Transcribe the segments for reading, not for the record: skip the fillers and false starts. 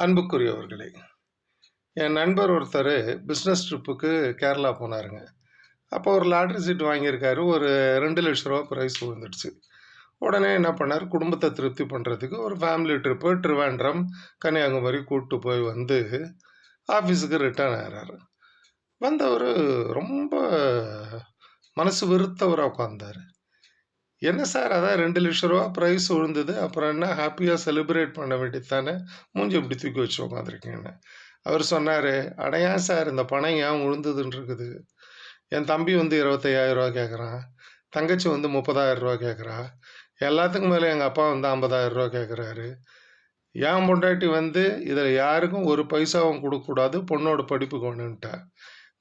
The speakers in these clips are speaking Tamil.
அன்புக்குரியவர்களே, என் நண்பர் ஒருத்தர் பிஸ்னஸ் ட்ரிப்புக்கு கேரளா போனாருங்க. அப்போ ஒரு லாட்ரி சீட் வாங்கியிருக்காரு. ஒரு ரூ. 2,00,000 ப்ரைஸ் விழுந்துடுச்சு. உடனே என்ன பண்ணார், குடும்பத்தை திருப்தி பண்ணுறதுக்கு ஒரு ஃபேமிலி ட்ரிப்பு ட்ரிவாண்ட்ரம், கன்னியாகுமரி கூப்பிட்டு போய் வந்து ஆஃபீஸுக்கு ரிட்டர்ன் ஆகிறாரு. வந்தவர் ரொம்ப மனசு வெறுத்தவராக உட்காந்தார். என்ன சார், அதான் ரூ. 2,00,000 ப்ரைஸ் விழுந்தது, அப்புறம் என்ன ஹாப்பியாக செலிப்ரேட் பண்ண வேண்டியது தானே, மூஞ்சி இப்படி தூக்கி வச்சு உட்காந்துருக்கீங்கன்னு. அவர் சொன்னார், அடையா சார், இந்த பணம் ஏன் விழுந்ததுன்னு இருக்குது. என் தம்பி வந்து 25,000 கேட்குறான், தங்கச்சி வந்து 30,000 கேட்குறா, எல்லாத்துக்கும் மேலே எங்கள் அப்பா வந்து 50,000 கேட்குறாரு. என் பொண்டாட்டி வந்து இதில் யாருக்கும் ஒரு பைசாவும் கொடுக்கக்கூடாது, பொண்ணோட படிப்புக்கு ஒன்றுன்ட்டா.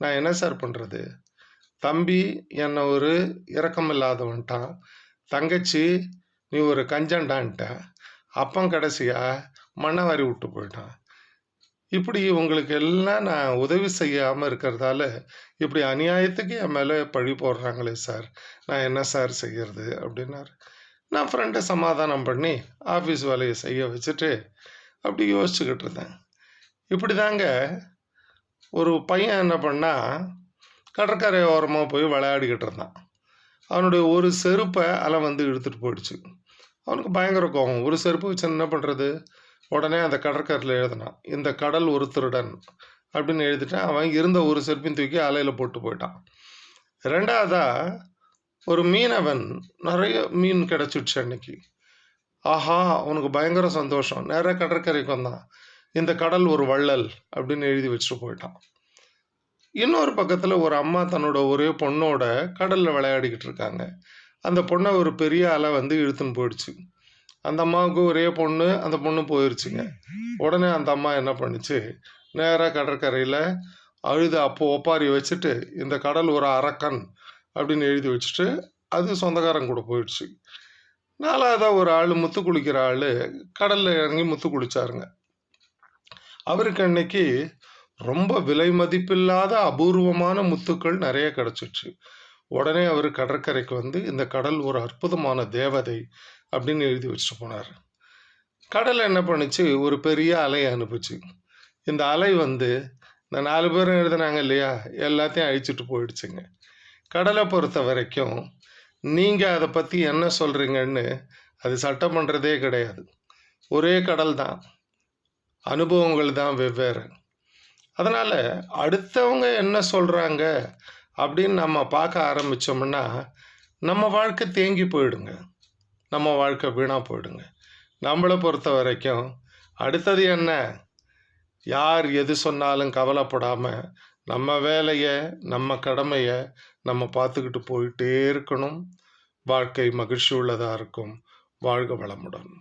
நான் என்ன சார் பண்ணுறது? தம்பி என்னை ஒரு இரக்கம் இல்லாதவன்ட்டான், தங்கச்சி நீ ஒரு கஞ்சண்டான்ட்ட, அப்பன் கடைசியா மண்ணை வாரி விட்டு போயிட்டான். இப்படி உங்களுக்கு எல்லாம் நான் உதவி செய்யாமல் இருக்கிறதால இப்படி அநியாயத்துக்கு என் மேலே பழி போடுறாங்களே சார், நான் என்ன சார் செய்கிறது அப்படின்னாரு. நான் ஃப்ரெண்டை சமாதானம் பண்ணி ஆஃபீஸ் வேலையை செய்ய வச்சுட்டு அப்படி யோசிச்சுக்கிட்டு இருந்தேன். இப்படி தாங்க ஒரு பையன் என்ன பண்ணால், கடற்கரை ஓரமாக போய் விளையாடிக்கிட்டு இருந்தான். அவனுடைய ஒரு செருப்பை அலை வந்து இழுத்துட்டு போயிடுச்சு. அவனுக்கு பயங்கர கோபம். ஒரு செருப்பு வச்சு என்ன பண்ணுறது? உடனே அந்த கடற்கரையில் எழுதினான், இந்த கடல் ஒரு திருடன் அப்படின்னு எழுதிட்டான். அவன் இருந்த ஒரு செருப்பையும் தூக்கி அலையில் போட்டு போயிட்டான். ரெண்டாவதாக ஒரு மீனவன், நிறைய மீன் கிடச்சிடுச்சு அன்னைக்கு. ஆஹா, அவனுக்கு பயங்கர சந்தோஷம். நேராக கடற்கரைக்கு வந்தான், இந்த கடல் ஒரு வள்ளல் அப்படின்னு எழுதி வச்சுட்டு போயிட்டான். இன்னொரு பக்கத்தில் ஒரு அம்மா தன்னோட ஒரே பொண்ணோட கடலில் விளையாடிக்கிட்டு இருக்காங்க. அந்த பொண்ணை ஒரு பெரிய அலை வந்து இழுத்துன்னு போயிடுச்சு. அந்த அம்மாவுக்கு ஒரே பொண்ணு, அந்த பொண்ணு போயிடுச்சுங்க. உடனே அந்த அம்மா என்ன பண்ணுச்சு, நேராக கடற்கரையில் அழுது அப்போ ஒப்பாரி வச்சுட்டு, இந்த கடல் ஒரு அரக்கன் அப்படின்னு எழுதி வச்சுட்டு அது சொந்தக்காரன் கூட போயிடுச்சு. நாலாவதாக ஒரு ஆள், முத்து குளிக்கிற ஆள், கடலில் இறங்கி முத்து குளிச்சாருங்க. அவருக்கு அன்னைக்கு ரொம்ப விலை மதிப்பில்லாத அபூர்வமான முத்துக்கள் நிறைய கிடச்சிச்சு. உடனே அவர் கடற்கரைக்கு வந்து இந்த கடல் ஒரு அற்புதமான தேவதை அப்படின்னு எழுதி வச்சுட்டு போனார். கடல் என்ன பண்ணுச்சு, ஒரு பெரிய அலையை அனுப்புச்சு. இந்த அலை வந்து இந்த 4 பேரும் எழுதுனாங்க இல்லையா, எல்லாத்தையும் அழிச்சிட்டு போயிடுச்சுங்க. கடலை பொறுத்த வரைக்கும் நீங்கள் அதை பற்றி என்ன சொல்கிறீங்கன்னு அது சட்டம் பண்ணுறதே கிடையாது. ஒரே கடல் தான், அனுபவங்கள் தான் வெவ்வேறு. அதனால் அடுத்தவங்க என்ன சொல்கிறாங்க அப்படின்னு நம்ம பார்க்க ஆரம்பித்தோம்னா நம்ம வாழ்க்கை தேங்கி போயிடுங்க, நம்ம வாழ்க்கை வீணாக போயிடுங்க. நம்மளை பொறுத்த வரைக்கும் அடுத்தது என்ன, யார் எது சொன்னாலும் கவலைப்படாமல் நம்ம வேலையை, நம்ம கடமையை நம்ம பார்த்துக்கிட்டு போயிட்டே இருக்கணும். வாழ்க்கை மகிழ்ச்சி உள்ளதாக இருக்கும். வாழ்க வளமுடன்.